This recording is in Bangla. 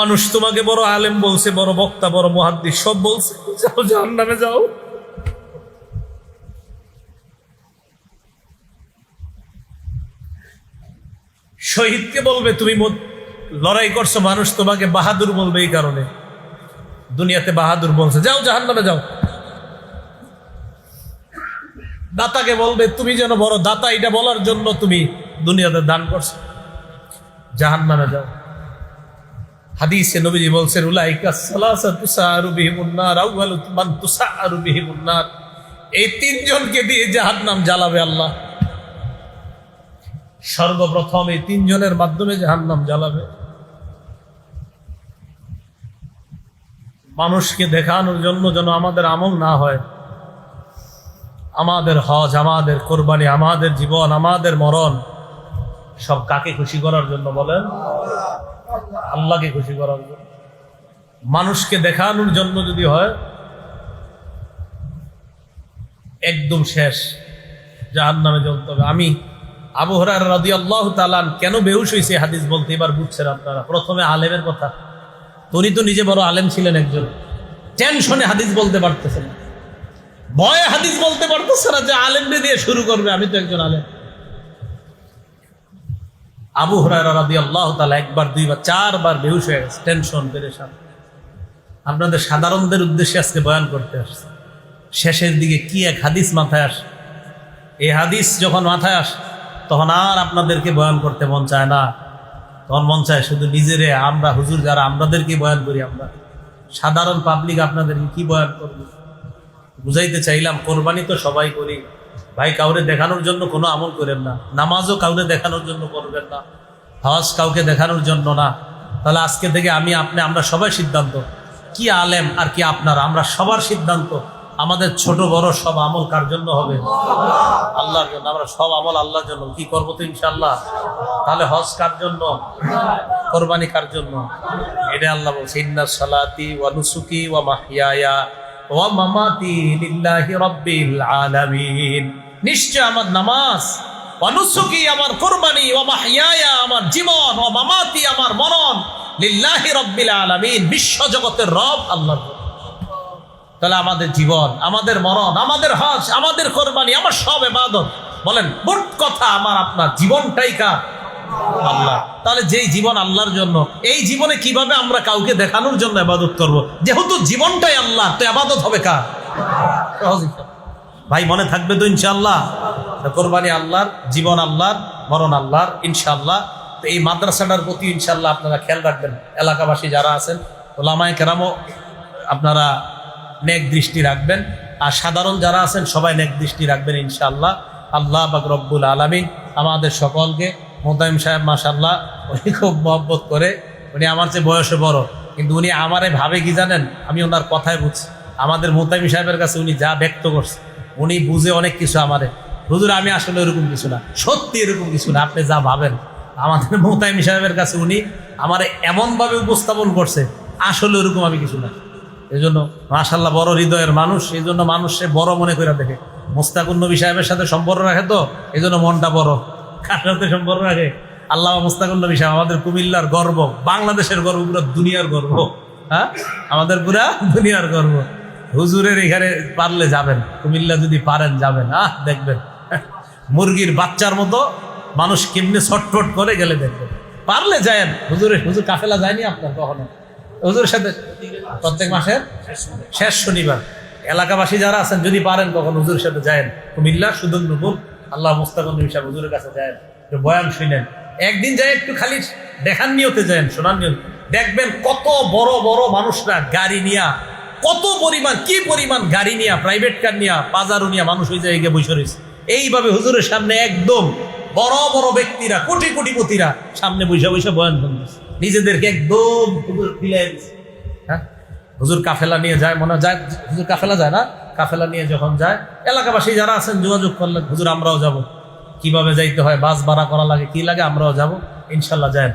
মানুষ তোমাকে বড় আলেম বলছে, বড় বক্তা, বড় মুহাদ্দিস সব বলছে, যাও জাহান্নামে যাও। শহীদকে বলবে তুমি লড়াই করছো, মানুষ তোমাকে বাহাদুর বলবে এই কারণে, দুনিয়াতে বাহাদুর বলছে, যাও জাহান্নামে যাও। দাতাকে বলবে তুমি যেন বড় দাতা, এটা বলার জন্য তুমি দুনিয়াতে দান করছো, জাহান্নামে যাও। হাদিসে নবীজি বলছেন উলাইকা সালাসাতু তুসারু বিহিমুন নার আউয়ালু মান তুসারু বিহিমুন নার, এই তিনজনকে দিয়ে জাহান্নাম জ্বালাবে আল্লাহ। সর্বপ্রথম এই তিনজনের মাধ্যমে জাহান্নাম জ্বালাবে। মানুষকে দেখানোর জন্য যেন আমাদের আমল না হয়, আমাদের হজ, আমাদের কোরবানি, আমাদের জীবন, আমাদের মরণ সব কাকে খুশি করার জন্য বলেন? আল্লাহকে খুশি করার জন্য। মানুষকে দেখানোর জন্য যদি হয় একদম শেষ, জাহান্নামে জ্বলতে হবে। আমি আবু হুরায়রা রাদিয়াল্লাহু তাআলা কেন বেহুশ হয়েছে হাদিস বলতে এবার বুঝছেন আপনারা। প্রথমে আলেমের কথা, উনি তো নিজে বড় আলেম ছিলেন একজন, টেনশনে হাদিস বলতে পারতেছেন না, ভয়ে হাদিস বলতে পারতেছে না যে আলেমকে দিয়ে শুরু করবে, আমি তো একজন আলেম। আবু হুরায়রা রাদিয়াল্লাহু তাআলা একবার, দুইবার, চারবার বেহুশ হয়ে গেছে, টেনশন, পেরেশান। আপনাদের সাধারণদের উদ্দেশ্যে আজকে বয়ান করতে আসছে। শেষের দিকে কি এক হাদিস মাথায় আসে, এই হাদিস যখন মাথায় আসে তখন আর আপনাদেরকে বয়ান করতে মন চায় না, তখন মন চায় শুধু নিজেরে, আমরা হুজুর যারা আমাদেরকে বয়ান করি, আমরা সাধারণ পাবলিক আপনাদেরকে কি বয়ান করবো। বুঝাইতে চাইলাম কোরবানি তো সবাই করি ভাই, কাউরে দেখানোর জন্য কোনো আমল করেন না, নামাজও কাউরে দেখানোর জন্য করবেন না, হজ কাউকে দেখানোর জন্য না। তাহলে আজকে থেকে আমি, আপনি, আমরা সবাই সিদ্ধান্ত, কি আলেম আর কি আপনারা, আমরা সবার সিদ্ধান্ত আমাদের ছোট বড় সব আমল কার জন্য হবে? আল্লাহর জন্য। আমরা সব আমল আল্লাহর জন্য কি করবো তো ইনশাআল্লাহ। তাহলে হজ কার জন্য, কোরবানি কার জন্য? এটা আল্লাহ বলছে ইন্না সালাতি ওয়া নুসুকি ওয়া মাহইয়ায়া ওয়া মামাতি লিল্লাহি রাব্বিল আলামিন, নিশ্চয় আমার নামাজ, ওয়া নুসুকি আমার কোরবানি, ওয়া মাহইয়ায়া আমার জীবন, ওয়া মামাতি আমার মরণ, লিল্লাহি রাব্বিল আলামিন বিশ্ব জগতের রব আল্লাহর। তাহলে আমাদের জীবন, আমাদের মরণ, আমাদের হজ, আমাদের কোরবানি, আমার সব ইবাদত, বলেন মোট কথা আমার আপনার জীবনটাই কার? আল্লাহ। তাহলে যেই জীবন আল্লাহর জন্য, এই জীবনে কিভাবে আমরা কাউকে দেখানোর জন্য ইবাদত করব? যেহেতু জীবনটাই আল্লাহ, তো ইবাদত হবে কার? ভাই মনে থাকবে তো ইনশাআল্লাহ? কোরবানি আল্লাহর, জীবন আল্লাহর, মরণ আল্লাহর ইনশাআল্লাহ। তো এই মাদ্রাসাটার প্রতি ইনশাআল্লাহ আপনারা খেয়াল রাখবেন, এলাকাবাসী যারা আছেন, ওলামায়ে কেরামও আপনারা নেক দৃষ্টি রাখবেন, আর সাধারণ যারা আছেন সবাই নেক দৃষ্টি রাখবেন ইনশাআল্লাহ। আল্লাহ পাক রব্বুল আলামিন আমাদের সকলকে, মোতায়েম সাহেব মাশাআল্লাহ উনি খুব মহব্বত করে, উনি আমার চেয়ে বয়সে বড়, কিন্তু উনি আমারে ভাবে কি জানেন, আমি ওনার কথায় বুঝছি। আমাদের মোতায়েম সাহেবের কাছে উনি যা ব্যক্ত করছে, উনি বুঝে অনেক কিছু আমারে, হুজুর আমি আসলে এরকম কিছু না, সত্যি এরকম কিছু না, আপনি যা ভাবেন। আমাদের মোতায়েম সাহেবের কাছে উনি আমারে এমনভাবে উপস্থাপন করছে, আসলে ওরকম আমি কিছু না। এই জন্য মাশাআল্লাহ বড় হৃদয়ের মানুষ, এই জন্য মানুষ সে বড় মনে করে দেখে। মুস্তাকুন নবী সাহেবের সাথে সম্পর্ক রাখে, তো এই জন্য মনটা বড়। কার সাথে সম্পর্ক রাখে? আল্লাহ মুস্তাকুন নবী সাহেব আমাদের কুমিল্লার গর্ব, বাংলাদেশের গর্ব, পুরো দুনিয়ার গর্ব। হ্যাঁ, আমাদের পুরা দুনিয়ার গর্ব। হুজুরের এখানে পারলে যাবেন, কুমিল্লা যদি পারেন যাবেন, দেখবেন মুরগির বাচ্চার মতো মানুষ কেমনে ছটফট করে গেলে দেখবেন। পারলে যায়েন হুজুর কাফেলা যায়নি আপনার কখনো? হুজুরের সাথে প্রত্যেক মাসের শেষ শনিবার এলাকাবাসী যারা আছেন যদি পারেন তখন হুজুরের সাথে যায়েন কুমিল্লা সুদুন্নপুর, আল্লাহ মুস্তাকুন নবী সাহেব হুজুরের কাছে যায়েন, বয়ান শুনেন। একদিন যাই একটু খালি দেখার নিয়তে যায়েন, শোনার নিয়ত, দেখবেন কত বড় বড় মানুষরা গাড়ি নিয়া, কত পরিমাণ, কি পরিমাণ গাড়ি নিয়া, প্রাইভেট কার নিয়া, বাজারও নিয়া মানুষ ওই জায়গায় বসে রয়েছে। এইভাবে হুজুরের সামনে একদম বড় বড় ব্যক্তিরা, কোটি কোটিপতিরা সামনে বসে বসে বয়ান শুনতেছে, নিজেদেরকে একদম হুজুর ফিলাই দিচ্ছে। হ্যাঁ, হুজুর কাফেলা নিয়ে যায়, মনে যায় হুজুর কাফেলা যায় না, কাফেলা নিয়ে যখন যায় এলাকাবাসী যারা আছেন যোগাযোগ করলেন, হুজুর আমরাও যাব, কিভাবে যাইতে হয়, বাস ভাড়া করা লাগে, কি লাগে, আমরাও যাব ইনশাল্লাহ। যায়